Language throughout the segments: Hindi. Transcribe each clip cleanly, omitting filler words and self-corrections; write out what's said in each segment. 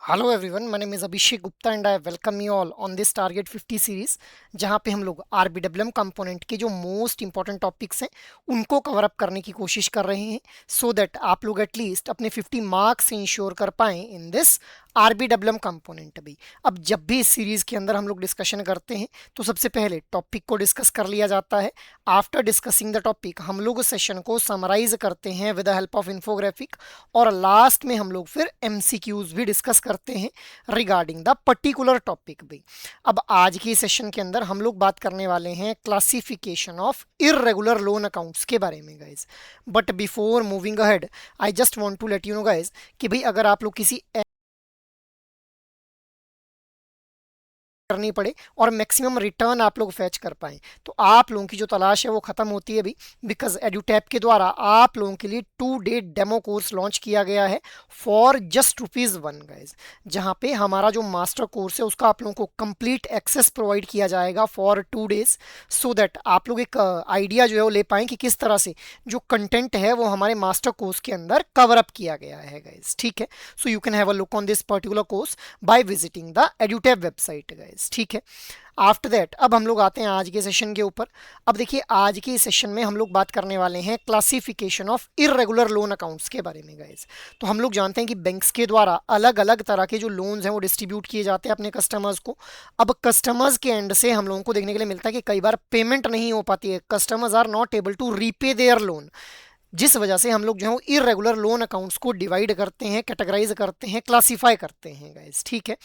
Hello everyone, my name is Abhishek Gupta and I welcome you all on this target 50 series. जहां पे हम लोग आरबीडब्ल्यूएम कंपोनेंट के जो मोस्ट इंपॉर्टेंट टॉपिक्स हैं उनको कवर अप करने की कोशिश कर रहे हैं, सो दैट आप लोग एटलीस्ट अपने 50 मार्क्स इंश्योर कर पाएं इन दिस आरबीडब्ल्यूएम कंपोनेंट भी। अब जब भी इस सीरीज के अंदर हम लोग डिस्कशन करते हैं तो सबसे पहले टॉपिक को डिस्कस कर लिया जाता है। आफ्टर डिस्कसिंग द टॉपिक हम लोग उस सेशन को समराइज करते हैं with the help of infographic, और लास्ट में हम लोग फिर एमसीक्यूज भी डिस्कस करते हैं रिगार्डिंग द पर्टिकुलर टॉपिक भी। अब आज की सेशन के अंदर हम लोग बात करने वाले हैं classification of irregular loan accounts के बारे में guys. But before moving ahead I just want to let you know guys कि भाई अगर आप लोग किसी करनी पड़े और मैक्सिमम रिटर्न आप लोग फैच कर पाएं तो आप लोगों की जो तलाश है वो खत्म होती है अभी, बिकॉज एडुटैप के द्वारा आप लोगों के लिए 2 डे डेमो कोर्स लॉन्च किया गया है फॉर जस्ट ₹1 गाइज। जहां पे हमारा जो मास्टर कोर्स है उसका आप लोगों को कंप्लीट एक्सेस प्रोवाइड किया जाएगा फॉर 2 डेज, सो दैट आप लोग एक आइडिया जो है वो ले पाएं कि किस तरह से जो कंटेंट है वो हमारे मास्टर कोर्स के अंदर कवर अप किया गया है गाइज। ठीक है, सो you can have a look on this particular course by visiting the एडुटैप website guys. ठीक है, आफ्टर दैट अब हम लोग आते हैं आज के सेशन के ऊपर। अब देखिए आज के सेशन में हम लोग बात करने वाले हैं classification of irregular loan accounts के बारे में गाइज। तो हम लोग जानते हैं कि बैंक्स के द्वारा अलग अलग तरह के जो लोन्स हैं वो डिस्ट्रीब्यूट किए जाते हैं अपने कस्टमर्स को। अब कस्टमर्स के एंड से हम लोगों को देखने के लिए मिलता है कि कई बार पेमेंट नहीं हो पाती है, customers are not able to repay their loan, जिस वजह से हम लोग जो है इररेगुलर लोन अकाउंट्स को डिवाइड करते हैं, कैटेगराइज करते हैं, क्लासिफाई करते हैं गाइस। ठीक है,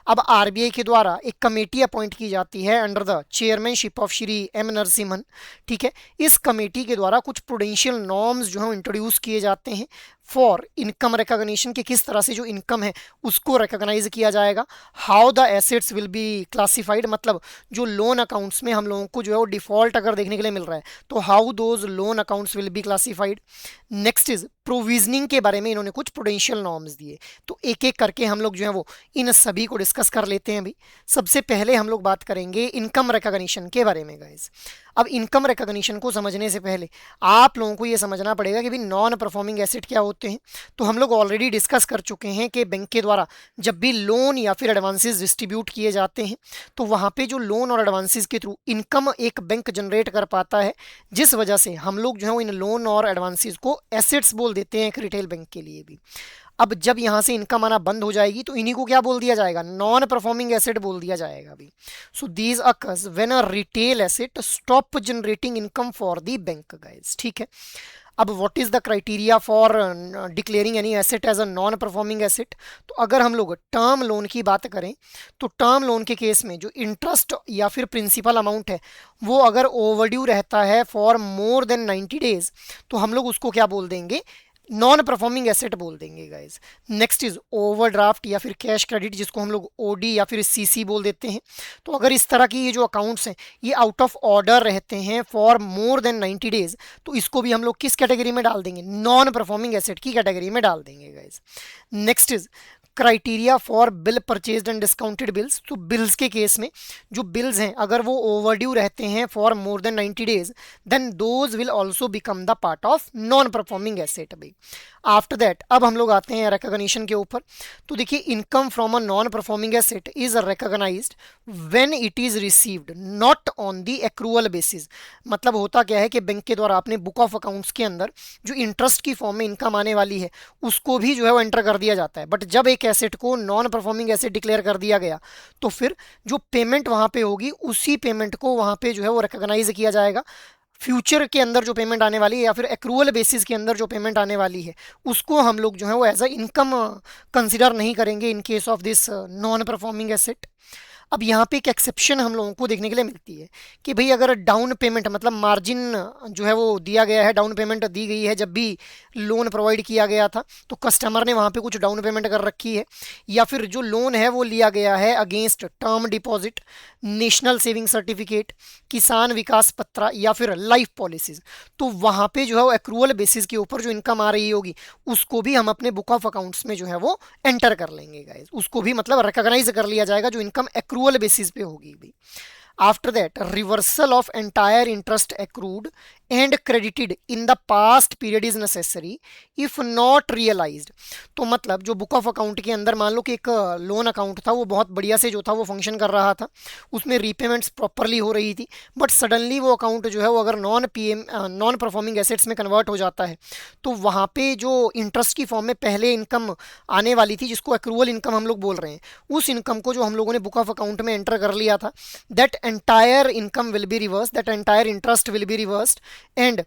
अब आरबीआई के द्वारा एक कमेटी अपॉइंट की जाती है under the chairmanship of Shri M Narasimhan. ठीक है, इस कमेटी के द्वारा कुछ प्रूडेंशियल नॉर्म्स जो है इंट्रोड्यूस किए जाते हैं फॉर इनकम रिकॉग्निशन के, किस तरह से जो इनकम है उसको रिकॉग्नाइज किया जाएगा, how the assets will be classified, मतलब जो लोन अकाउंट्स में हम लोगों को जो है वो डिफॉल्ट अगर देखने के लिए मिल रहा है तो how those loan accounts will be classified. Next is provisioning के बारे में इन्होंने कुछ प्रूडेंशियल नॉर्म्स दिए, तो एक एक करके हम लोग जो है वो इन सभी को डिस्कस कर लेते हैं अभी। सबसे पहले हम लोग बात करेंगे इनकम रिकॉग्निशन के बारे में गाइस। अब इनकम रिकॉग्निशन को समझने से पहले आप लोगों को ये समझना पड़ेगा कि भाई नॉन परफॉर्मिंग एसेट क्या होते हैं। तो हम लोग ऑलरेडी डिस्कस कर चुके हैं कि बैंक के द्वारा जब भी लोन या फिर एडवांसेस डिस्ट्रीब्यूट किए जाते हैं तो वहाँ पे जो लोन और एडवांसेस के थ्रू इनकम एक बैंक जनरेट कर पाता है, जिस वजह से हम लोग जो है इन लोन और एडवांसेस को एसेट्स बोल देते हैं एक रिटेल बैंक के लिए भी। अब जब यहां से इनकम आना बंद हो जाएगी तो इन्हीं को क्या बोल दिया जाएगा, नॉन परफॉर्मिंग एसेट बोल दिया जाएगा अभी। So these occurs when a retail asset stop generating income for the bank guys. ठीक है, अब what is the criteria for declaring any asset as a non performing asset. तो अगर हम लोग टर्म लोन की बात करें तो टर्म लोन के केस में जो इंटरेस्ट या फिर प्रिंसिपल अमाउंट है वो अगर ओवरड्यू रहता है फॉर मोर देन 90 डेज तो हम लोग उसको क्या बोल देंगे, नॉन परफॉर्मिंग एसेट बोल देंगे गाइज। नेक्स्ट इज ओवरड्राफ्ट या फिर कैश क्रेडिट, जिसको हम लोग ओडी या फिर सीसी बोल देते हैं। तो अगर इस तरह की ये जो अकाउंट्स हैं ये आउट ऑफ ऑर्डर रहते हैं फॉर मोर देन 90 डेज तो इसको भी हम लोग किस कैटेगरी में डाल देंगे, नॉन परफॉर्मिंग एसेट की कैटेगरी में डाल देंगे guys. Next is criteria for bill purchased and discounted bills. तो बिल्स के केस में जो बिल्स हैं अगर वो ओवरड्यू रहते हैं for more than 90 days then those will also become the part of non performing asset भाई। आफ्टर दैट अब हम लोग आते हैं रिकॉग्निशन के ऊपर। तो देखिए income from a non performing asset is recognised when it is received not on the accrual basis. मतलब होता क्या है कि बैंक के द्वारा अपने बुक ऑफ अकाउंट्स के अंदर जो इंटरेस्ट की फॉर्म में इनकम आने वाली है उसको भी जो है वो एंटर कर दिया जाता है, बट जब एक एसेट को नॉन परफॉर्मिंग एसेट डिक्लेयर कर दिया गया तो फिर जो पेमेंट वहां पे होगी उसी पेमेंट को वहां पे जो है वो रिकॉग्नाइज किया जाएगा। फ्यूचर के अंदर जो पेमेंट आने वाली है या फिर एक्रूअल बेसिस के अंदर जो पेमेंट आने वाली है उसको हम लोग जो है वो एज अ इनकम कंसिडर नहीं करेंगे in case of this non performing asset. अब यहाँ पे एक एक्सेप्शन हम लोगों को देखने के लिए मिलती है कि भाई अगर डाउन पेमेंट मतलब मार्जिन जो है वो दिया गया है, डाउन पेमेंट दी गई है जब भी लोन प्रोवाइड किया गया था तो कस्टमर ने वहाँ पे कुछ डाउन पेमेंट कर रखी है, या फिर जो लोन है वो लिया गया है against term deposit, national saving certificate, किसान विकास पत्र या फिर लाइफ पॉलिसीज, तो वहाँ पे जो है वो एक्रूअल बेसिस के ऊपर जो इनकम आ रही होगी उसको भी हम अपने बुक ऑफ अकाउंट्स में जो है वो एंटर कर लेंगे गाइस। उसको भी मतलब रिकॉग्नाइज कर लिया जाएगा जो इनकम एक्रूअल बेसिस पे होगी भी। After that reversal of entire interest accrued and credited in the past period is necessary if not realised. तो मतलब जो बुक ऑफ अकाउंट के अंदर मान लो कि एक लोन अकाउंट था, वो बहुत बढ़िया से जो था वो फंक्शन कर रहा था, उसमें रीपेमेंट्स प्रॉपरली हो रही थी, बट सडनली वो अकाउंट जो है वो अगर नॉन परफॉर्मिंग एसेट्स में कन्वर्ट हो जाता है, तो वहाँ पे जो इंटरेस्ट की फॉर्म में पहले इनकम आने वाली थी, जिसको एक्रूवल इनकम हम लोग बोल रहे हैं, उस इनकम को जो हम लोगों ने बुक ऑफ अकाउंट में एंटर कर लिया था, that entire income will be reverse, that entire interest will be reversed and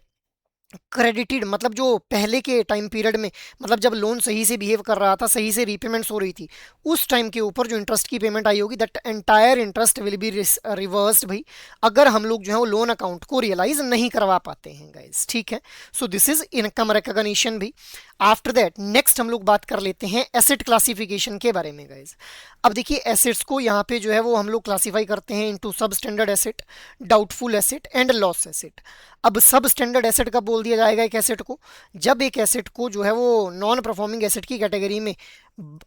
credited. मतलब जो पहले के टाइम पीरियड में, मतलब जब लोन सही से बिहेव कर रहा था, सही से रीपेमेंट्स हो रही थी, उस टाइम के ऊपर जो इंटरेस्ट की पेमेंट आई होगी, that entire interest will be reversed भाई, अगर हम लोग जो है वो लोन अकाउंट को रियलाइज नहीं करवा पाते हैं गाइस। ठीक है, so this is income recognition भी। आफ्टर दैट नेक्स्ट हम लोग बात कर लेते हैं एसेट क्लासिफिकेशन के बारे में गाइस। अब देखिए एसेट्स को यहाँ पे जो है वो हम लोग क्लासीफाई करते हैं इनटू सब standard asset, doubtful asset and loss asset. अब सब स्टैंडर्ड एसेट कब बोल दिया जाएगा एक एसेट को? जब एक एसेट को जो है वो नॉन परफॉर्मिंग एसेट की कैटेगरी में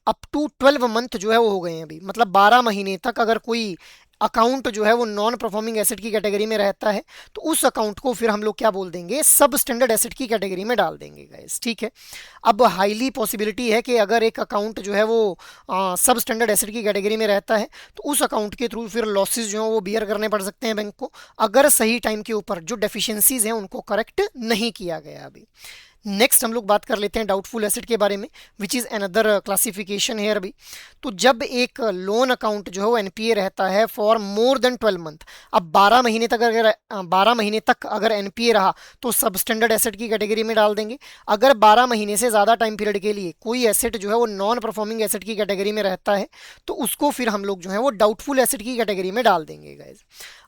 अप टू 12 मंथ जो है वो हो गए हैं अभी, मतलब 12 महीने तक अगर कोई अकाउंट जो है वो नॉन परफॉर्मिंग एसेट की कैटेगरी में रहता है, तो उस अकाउंट को फिर हम लोग क्या बोल देंगे? सब स्टैंडर्ड एसेट की कैटेगरी में डाल देंगे गाइस। ठीक है, अब हाईली पॉसिबिलिटी है कि अगर एक अकाउंट जो है वो सब स्टैंडर्ड एसेट की कैटेगरी में रहता है, तो उस अकाउंट के थ्रू फिर लॉसेज जो है वो बियर करने पड़ सकते हैं बैंक को, अगर सही टाइम के ऊपर जो डेफिशिएंसीज हैं उनको करेक्ट नहीं किया गया अभी। नेक्स्ट हम लोग बात कर लेते हैं डाउटफुल एसेट के बारे में, विच इज़ अनदर क्लासिफिकेशन है अभी। तो जब एक लोन अकाउंट जो है वो एनपीए रहता है फॉर मोर देन 12 मंथ, अब 12 महीने तक अगर 12 महीने तक अगर एनपीए रहा तो सब स्टैंडर्ड एसेट की कैटेगरी में डाल देंगे। अगर 12 महीने से ज़्यादा टाइम पीरियड के लिए कोई एसेट जो है वो नॉन परफॉर्मिंग एसेट की कैटेगरी में रहता है, तो उसको फिर हम लोग जो है वो डाउटफुल एसेट की कैटेगरी में डाल देंगे गाइज।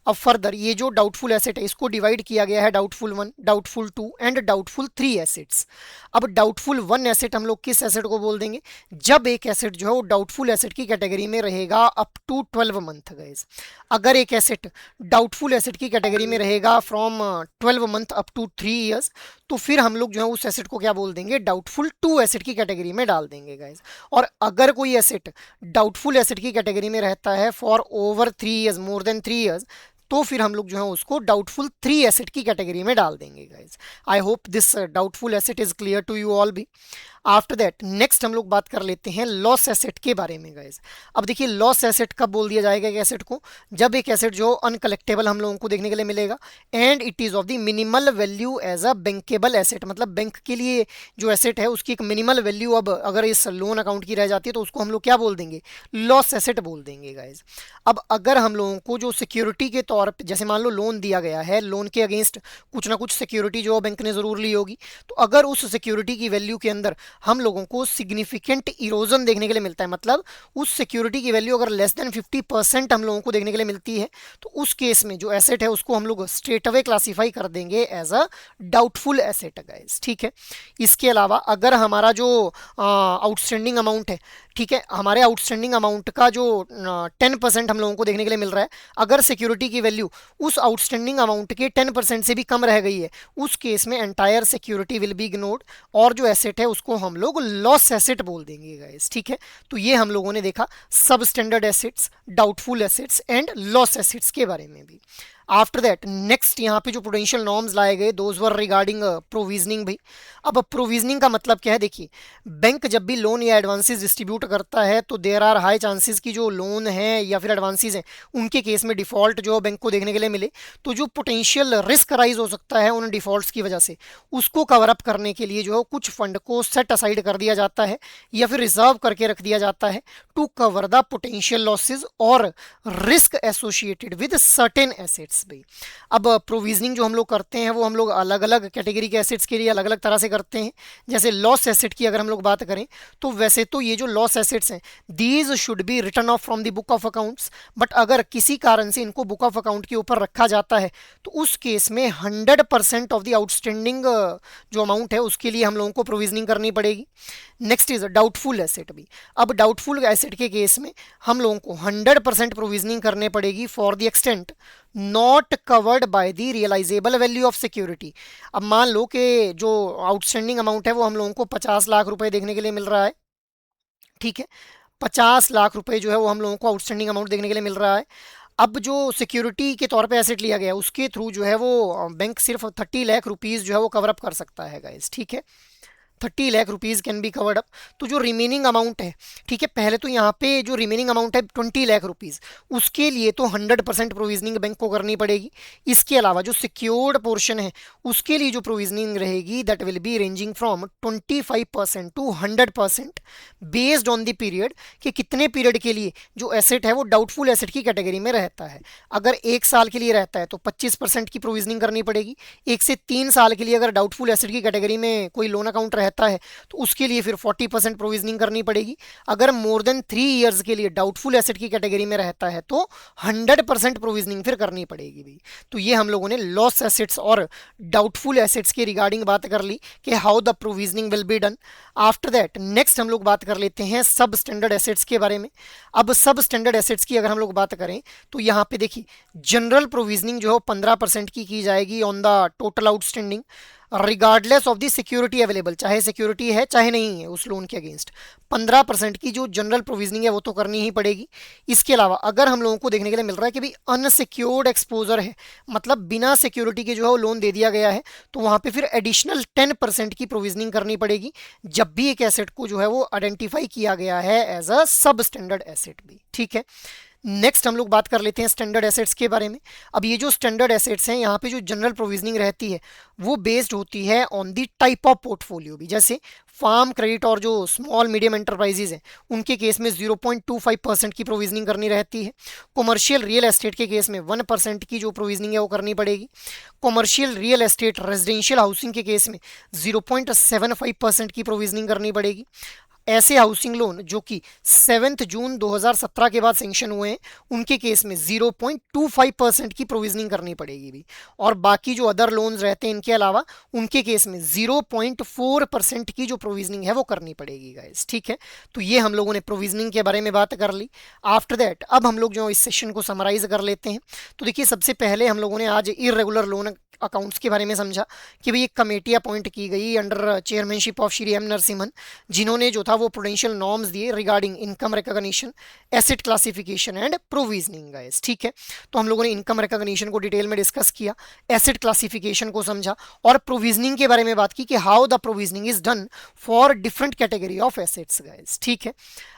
अब फर्दर ये जो डाउटफुल एसेट है इसको डिवाइड किया गया है doubtful 1, doubtful 2 and doubtful 3 assets. अब डाउटफुल 1 एसेट हम लोग किस एसेट को बोल देंगे? जब एक एसेट जो है वो डाउटफुल एसेट की कैटेगरी में रहेगा अप टू 12 मंथ गाइस। अगर एक एसेट डाउटफुल एसेट की कैटेगरी में रहेगा from 12 month up to 3 years, तो फिर हम लोग जो है उस एसेट को क्या बोल देंगे? डाउटफुल 2 एसेट की कैटेगरी में डाल देंगे गाइस। और अगर कोई एसेट डाउटफुल एसेट की कैटेगरी में रहता है for over 3 years, more than 3 years, तो फिर हम लोग जो है उसको डाउटफुल 3 एसेट की कैटेगरी में डाल देंगे guys. I hope this doubtful asset is clear to you all भी। आफ्टर दैट नेक्स्ट हम लोग बात कर लेते हैं लॉस एसेट के बारे में गाइज। अब देखिए लॉस एसेट कब बोल दिया जाएगा एक एसेट को? जब एक एसेट जो अनकलेक्टेबल हम लोगों को देखने के लिए मिलेगा and it is of the minimal value as a bankable asset, मतलब बैंक के लिए जो एसेट है उसकी एक मिनिमल वैल्यू अब अगर इस लोन अकाउंट की रह जाती है, तो उसको हम लोग क्या बोल देंगे? लॉस एसेट बोल देंगे गाइज। अब अगर हम लोगों को जो सिक्योरिटी के तौर पे, जैसे मान लो लोन दिया गया है, लोन के अगेंस्ट कुछ ना कुछ सिक्योरिटी जो बैंक ने जरूर ली होगी, तो अगर उस सिक्योरिटी की वैल्यू के अंदर हम लोगों को सिग्निफिकेंट इरोजन देखने के लिए मिलता है, मतलब उस सिक्योरिटी की वैल्यू अगर लेस देन 50% हम लोगों को देखने के लिए मिलती है, तो उस केस में जो एसेट है उसको हम लोग स्ट्रेट अवे क्लासीफाई कर देंगे as a doubtful asset guys. ठीक है, इसके अलावा अगर हमारा जो आउटस्टैंडिंग अमाउंट है, ठीक है, हमारे आउटस्टैंडिंग अमाउंट का जो 10% हम लोगों को देखने के लिए मिल रहा है, अगर सिक्योरिटी की वैल्यू उस आउटस्टैंडिंग अमाउंट के 10% से भी कम रह गई है, उस केस में entire security will be ignored और जो एसेट है उसको हम लोग लॉस एसेट बोल देंगे गाइस। ठीक है, तो ये हम लोगों ने देखा सब standard assets, doubtful assets and loss assets के बारे में भी। आफ्टर दैट नेक्स्ट यहाँ पे जो प्रूडेंशियल नॉर्म्स लाए गए दोज वर रिगार्डिंग प्रोविजनिंग भाई। अब प्रोविजनिंग का मतलब क्या है? देखिए बैंक जब भी लोन या एडवांसेस डिस्ट्रीब्यूट करता है, तो देयर आर हाई चांसेस की जो लोन है या फिर एडवांसेस हैं उनके केस में डिफॉल्ट जो बैंक को देखने के लिए मिले, तो जो पोटेंशियल रिस्क राइज हो सकता है उन डिफॉल्ट्स की वजह से, उसको कवर अप करने के लिए जो है कुछ फंड को सेट असाइड कर दिया जाता है या फिर रिजर्व करके रख दिया जाता है to cover the potential losses और risk associated with certain assets भाई। अब प्रोविजनिंग जो हम लोग करते हैं वो हम लोग अलग अलग कैटेगरी के एसेट्स के लिए अलग अलग तरह से करते हैं। जैसे लॉस एसेट की अगर हम लोग बात करें, तो वैसे तो ये जो लॉस एसेट्स हैं these should be return of from the book of accounts, but अगर किसी कारण से इनको बुक ऑफ अकाउंट के ऊपर रखा जाता है, तो उस केस में 100% ऑफ द आउटस्टैंडिंग जो अमाउंट है उसके लिए हम लोगों को प्रोविजनिंग करनी पड़ेगी। नेक्स्ट इज डाउटफुल एसेट भी। अब डाउटफुल एसेट के केस में हम लोगों को 100% प्रोविजनिंग करने पड़ेगी for the extent not covered by the realisable value of security. अब मान लो कि जो आउटस्टैंडिंग अमाउंट है वो हम लोगों को 50 लाख रुपए देखने के लिए मिल रहा है, ठीक है, 50 लाख रुपए जो है वो हम लोगों को आउटस्टैंडिंग अमाउंट देखने के लिए मिल रहा है। अब जो सिक्योरिटी के तौर पे एसेट लिया गया है उसके थ्रू जो है वो बैंक सिर्फ 30 लाख रुपीज जो है वो कवर अप कर सकता है गाइस, ठीक है। 30 lakh rupees can be covered up. तो जो रिमेनिंग अमाउंट है, ठीक है, पहले तो यहाँ पे जो रिमेनिंग अमाउंट है 20 लाख रुपीज, उसके लिए तो 100% प्रोविजनिंग बैंक को करनी पड़ेगी। इसके अलावा जो सिक्योर्ड पोर्शन है उसके लिए जो प्रोविजनिंग रहेगी that will be ranging from 25% to 100% based on the period, कि कितने पीरियड के लिए जो एसेट है वो डाउटफुल एसेट की कैटेगरी में रहता है। अगर 1 साल के लिए रहता है तो 25% की प्रोविजनिंग करनी पड़ेगी। 1 से 3 साल के लिए अगर डाउटफुल एसेट की कैटेगरी में कोई लोन अकाउंट रहता है तो उसके लिए फिर 40% प्रोविजनिंग करनी पड़ेगी। अगर मोर देन 3 ईयर्स के लिए डाउटफुल एसेट की कैटेगरी में रहता है तो 100% प्रोविजनिंग फिर करनी पड़ेगी भाई। तो ये हम लोगों ने लॉस एसेट्स और डाउटफुल एसेट्स के रिगार्डिंग बात कर ली कि how the provisioning will be done. After that next हम लोग बात कर लेते हैं सब स्टैंडर्ड एसेट्स के बारे में। अब सब स्टैंडर्ड एसेट्स की अगर हम लोग बात करें तो यहाँ पे देखिए जनरल प्रोविजनिंग जो है 15% की जाएगी on the total outstanding, regardless of the security available, चाहे सिक्योरिटी है चाहे नहीं है उस लोन के अगेंस्ट 15% की जो जनरल प्रोविजनिंग है वो तो करनी ही पड़ेगी। इसके अलावा अगर हम लोगों को देखने के लिए मिल रहा है कि भाई अनसिक्योर्ड एक्सपोजर है, मतलब बिना सिक्योरिटी के जो है वो लोन दे दिया गया है, तो वहां पे फिर एडिशनल 10% की प्रोविजनिंग करनी पड़ेगी जब भी एक एसेट को जो है वो आइडेंटिफाई किया गया है as a substandard asset भी, ठीक है। नेक्स्ट हम लोग बात कर लेते हैं स्टैंडर्ड एसेट्स के बारे में। अब ये जो स्टैंडर्ड एसेट्स हैं यहाँ पे जो जनरल प्रोविजनिंग रहती है वो बेस्ड होती है on the type of portfolio भी। जैसे फार्म क्रेडिट और जो स्मॉल मीडियम एंटरप्राइजेज हैं उनके केस में 0.25% की प्रोविजनिंग करनी रहती है। कॉमर्शियल रियल एस्टेट के केस में 1% की जो प्रोविजनिंग है वो करनी पड़ेगी। Commercial real estate residential housing के केस में 0.75% की प्रोविजनिंग करनी पड़ेगी। ऐसे हाउसिंग लोन जो कि 7 जून 2017 के बाद सेंक्शन हुए हैं उनके केस में 0.25% की प्रोविजनिंग करनी पड़ेगी भी। और बाकी जो अदर लोन्स रहते हैं इनके अलावा उनके केस में 0.4% की जो प्रोविजनिंग है वो करनी पड़ेगी गाइस, ठीक है। तो ये हम लोगों ने प्रोविजनिंग के बारे में बात कर ली। आफ्टर दैट अब हम लोग जो इस सेशन को समराइज कर लेते हैं। तो देखिए सबसे पहले हम लोगों ने आज इरेगुलर लोन अकाउंट्स के बारे में समझा कि भाई एक कमेटी अपॉइंट की गई under chairmanship of Shri M Narasimhan, जिन्होंने जो था वो प्रूडेंशियल नॉर्म्स दिए regarding income recognition, asset classification and provisioning guys, ठीक है। तो हम लोगों ने इनकम रिकॉग्निशन को डिटेल में डिस्कस किया, एसेट क्लासिफिकेशन को समझा और प्रोविजनिंग के बारे में बात की कि how the provisioning is done for different category of assets guys, ठीक है।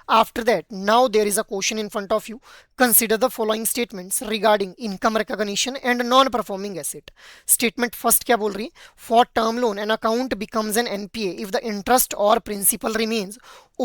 After that, now there is a question in front of you. Consider the following statements regarding income recognition and non-performing asset. Statement first क्या बोल रही है? For term loan, an account becomes an NPA if the interest or principal remains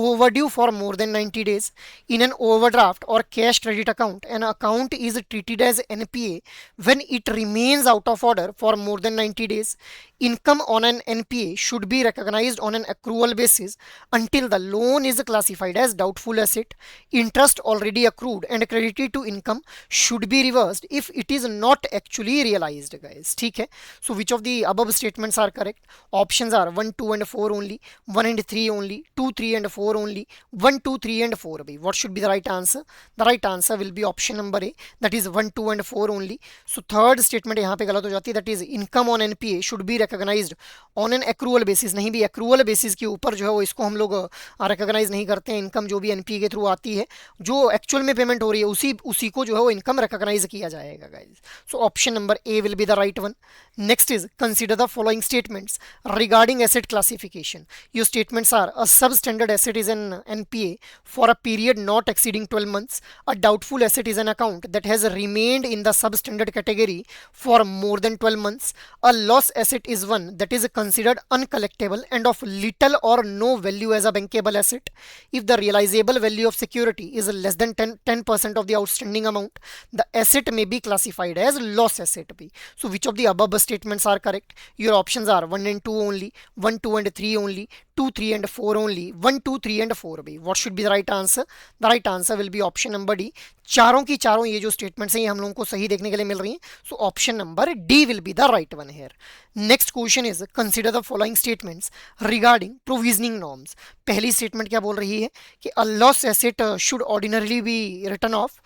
overdue for more than 90 days. In an overdraft or cash credit account, an account is treated as NPA when it remains out of order for more than 90 days. Income on an NPA should be recognized on an accrual basis until the loan is classified as doubtful asset. Interest already accrued and credited to income should be reversed if it is not actually realized guys, ठीक है। So which of the above statements are correct? Options are 1, 2 and 4 only, 1 and 3 only, 2, 3 and 4 only, 1, 2, 3 and 4 bhai. What should be the right answer? The right answer will be option number A, that is 1, 2 and 4 only. So third statement यहाँ पे गलत हो जाती है, that is income on NPA should be recognized on an accrual basis। नहीं भी accrual basis के ऊपर जो है वो इसको हम लोग रिकॉग्नाइज नहीं करते हैं। इनकम जो भी एनपीए के थ्रू आती है जो एक्चुअल में पेमेंट हो रही है उसी को जो है वो इनकम रिकॉग्नाइज किया जाएगा guys. So option number A will be the right one. Next is consider the following statements regarding asset classification. Your statements are a substandard asset is an NPA for a period not exceeding 12 months. A doubtful asset is an account that has remained in the substandard category for more than 12 months. A loss asset is one that is considered uncollectible and of little or no value as a bankable asset. If the realizable value of security is less than 10% of the outstanding amount, the asset may be classified as loss asset. So which of the above statements are correct? Your options are 1 and 2 only, 1, 2 and 3 only, 2, 3 and 4 only, 1, 2, 3 and 4 bhai. What should be the right answer? The right answer will be option number D. चारों की चारों ये जो स्टेटमेंट्स हैं ये हम लोगों को सही देखने के लिए मिल रही हैं। So option number D will be the right one here. Next question is consider the following statements regarding provisioning norms. पहली स्टेटमेंट क्या बोल रही है कि a loss asset should ordinarily be return of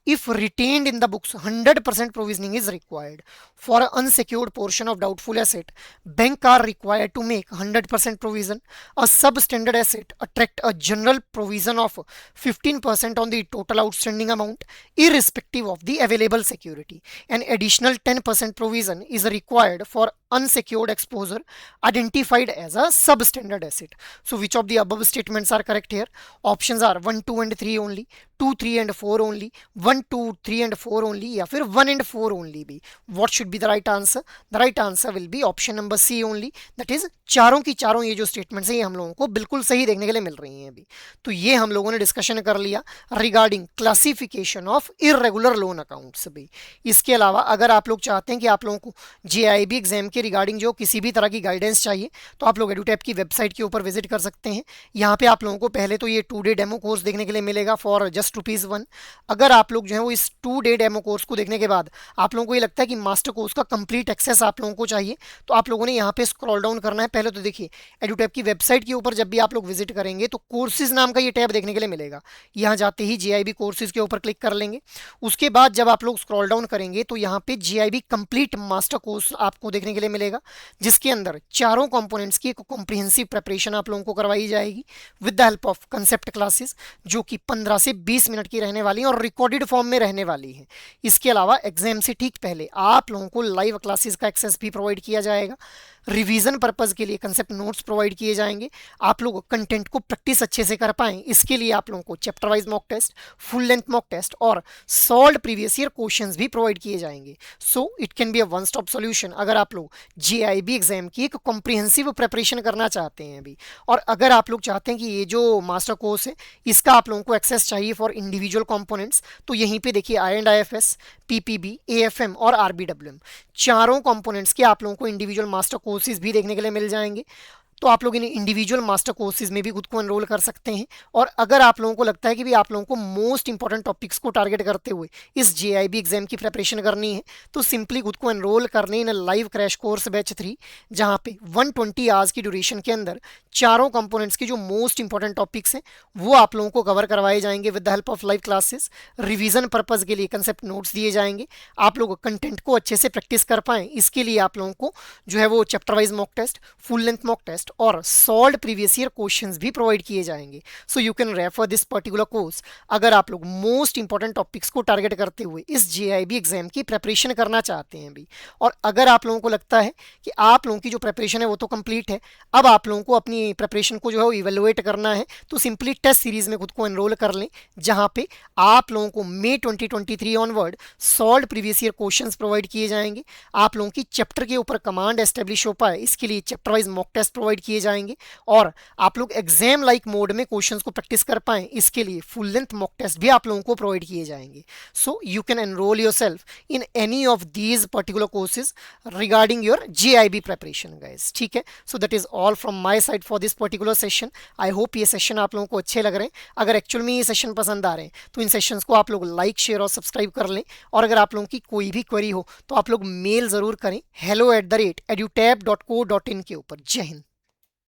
if retained in the books 100% provisioning is required. For unsecured portion of doubtful asset, bank are required to make 100% provision. A substandard asset attract a general provision of 15% on the total outstanding amount irrespective of the available security. An additional 10% provision is required for unsecured exposure identified as a substandard asset. So which of the above statements are correct here? Options are 1, 2 and 3 only, 2, 3 and 4 only, 1, 2, 3 and 4 only, या फिर 1 and 4 only भी. What should be the right answer? The right answer will be option number C only. That is चारों की चारों ये जो स्टेटमेंट्स हैं ये हम लोगों को बिल्कुल सही देखने के लिए मिल रही हैं अभी. तो ये हम लोगों ने डिस्कशन कर लिया regarding classification of irregular loan accounts भी. इसके अलावा अगर आप लोग चाहते हैं कि आप लोगों को JIB एग्जाम के रिगार्डिंग जो किसी भी तरह की गाइडेंस चाहिए तो आप लोग एडुटैप की वेबसाइट के ऊपर विजिट कर सकते हैं. यहाँ पे आप लोगों को पहले तो ये 2 डे डेमो कोर्स देखने के लिए मिलेगा फॉर जस्ट ₹1. अगर आप लोग जो है वो इस 2 डे डेमो कोर्स को देखने के बाद आप लोगों को ये लगता है कि मास्टर कोर्स का कंप्लीट एक्सेस आप लोगों को चाहिए तो आप लोगों ने यहाँ पे स्क्रॉल डाउन करना है. पहले तो देखिए एडुटैप की वेबसाइट के ऊपर जब भी आप लोग विजिट करेंगे तो कोर्सेज नाम का ये टैब देखने के लिए मिलेगा. यहाँ जाते ही JIB कोर्सेज के ऊपर क्लिक कर लेंगे. उसके बाद जब आप लोग स्क्रॉल डाउन करेंगे तो यहाँ पे JIB कंप्लीट मास्टर कोर्स आपको देखने के लिए मिलेगा जिसके अंदर चारों कंपोनेंट्स की एक कॉम्प्रिहेंसिव प्रिपरेशन आप लोगों को करवाई जाएगी with the help of concept classes जो कि 15 से 20 मिनट की रहने वाली हैं और रिकॉर्डेड फॉर्म में रहने वाली हैं. इसके अलावा एग्जाम से ठीक पहले आप लोगों को लाइव क्लासेस का एक्सेस भी प्रोवाइड किया जाएगा. रिवीजन पर्पज के लिए कंसेप्ट नोट्स प्रोवाइड किए जाएंगे. आप लोग कंटेंट को प्रैक्टिस अच्छे से कर पाएं इसके लिए आप लोगों को chapter wise mock test, full length mock test और सॉल्व्ड प्रीवियस ईयर क्वेश्चंस भी प्रोवाइड किए जाएंगे. So it can be a one stop solution अगर आप लोग JIB एग्जाम की एक कॉम्प्रिहेंसिव प्रिपरेशन करना चाहते हैं अभी. और अगर आप लोग चाहते हैं कि ये जो मास्टर कोर्स है इसका आप लोगों को एक्सेस चाहिए फॉर इंडिविजुअल कंपोनेंट्स तो यहीं पे देखिए I&IFS, PPB, AFM और RBWM चारों कंपोनेंट्स के आप लोगों को इंडिविजुअल मास्टर कोर्सेज भी देखने के लिए मिल जाएंगे. तो आप लोग इन इंडिविजुअल मास्टर कोर्सेज में भी खुद को एनरोल कर सकते हैं. और अगर आप लोगों को लगता है कि भी आप लोगों को मोस्ट इंपॉर्टेंट टॉपिक्स को टारगेट करते हुए इस JIB एग्जाम की प्रिपरेशन करनी है तो सिंपली खुद को एनरोल करने इन लाइव क्रैश कोर्स बैच 3 जहाँ पे 120 आवर्स की ड्यूरेशन के अंदर चारों कंपोनेंट्स की जो मोस्ट इंपॉर्टेंट टॉपिक्स हैं वो आप लोगों को कवर करवाए जाएंगे with the help of live classes. Revision purpose के लिए कंसेप्ट नोट्स दिए जाएंगे. आप लोग कंटेंट को अच्छे से प्रैक्टिस कर पाएं इसके लिए आप लोगों को जो है वो chapter wise mock test, full length mock test और सॉल्व्ड प्रीवियस ईयर क्वेश्चंस भी प्रोवाइड किए जाएंगे. So you can refer this particular course अगर आप लोग मोस्ट इंपॉर्टेंट टॉपिक्स को टारगेट करते हुए इस JIB एग्जाम की प्रिपरेशन करना चाहते हैं भी. और अगर आप लोगों को लगता है कि आप लोगों की जो प्रिपरेशन है वो तो कंप्लीट है, अब आप लोगों को अपनी प्रिपरेशन को जो है इवेलुएट करना है तो सिंपली टेस्ट सीरीज में खुद को एनरोल कर लें जहां पे आप लोगों को मई 2023 onward solved previous year questions provide किए जाएंगे. आप लोगों की चैप्टर के ऊपर कमांड एस्टेब्लिश हो पाए इसके लिए chapter wise mock test provide किए जाएंगे और आप लोग एग्जाम लाइक मोड में क्वेश्चंस को प्रैक्टिस कर पाएं इसके लिए फुल लेंथ मॉक टेस्ट भी आप लोगों को प्रोवाइड किए जाएंगे. So you can enrol yourself in any of these particular courses regarding your JIB preparation guys. ठीक है. So that is all from my side for this particular session. I hope ये सेशन आप लोगों को अच्छे लग रहे हैं. अगर एक्चुअल में ये सेशन पसंद आ रहे हैं तो इन सेशंस को आप लोग लाइक, शेयर और सब्सक्राइब कर लें. और अगर आप लोगों की कोई भी क्वेरी हो तो आप लोग मेल जरूर करें hello@edutap.co.in के ऊपर. जय हिंद.